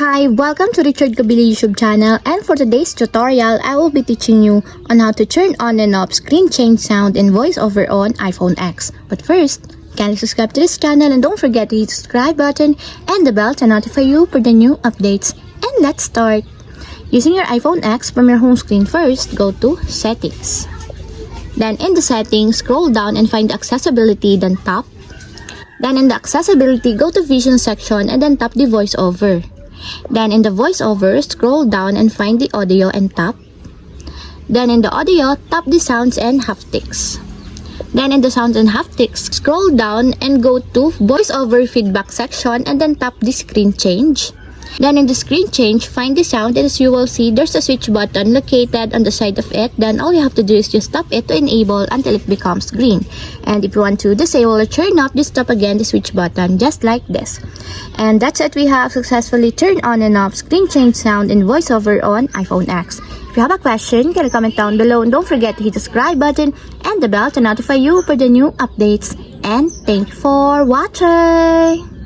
Hi, welcome to Richard Kabili YouTube channel, and for today's tutorial, I will be teaching you on how to turn on and off screen change sound and voiceover on iPhone X. But first, kindly subscribe to this channel and don't forget to hit the subscribe button and the bell to notify you for the new updates. And let's start. Using your iPhone X, from your home screen first, go to Settings. Then in the settings, scroll down and find accessibility, then tap. Then in the accessibility, go to vision section and then tap the voiceover. Then in the voiceover, scroll down and find the audio and tap. Then in the audio, tap the sounds and haptics. Then in the sounds and haptics, scroll down and go to voiceover feedback section and then tap the screen change. Then in the screen change, find the sound, and as you will see, there's a switch button located on the side of it. Then all you have to do is just tap it to enable until it becomes green. And if you want to disable or turn off, just tap again the switch button just like this. And that's it, we have successfully turned on and off screen change sound and voiceover on iPhone X. If you have a question, can comment down below, and don't forget to hit the subscribe button and the bell to notify you for the new updates. And thank you for watching!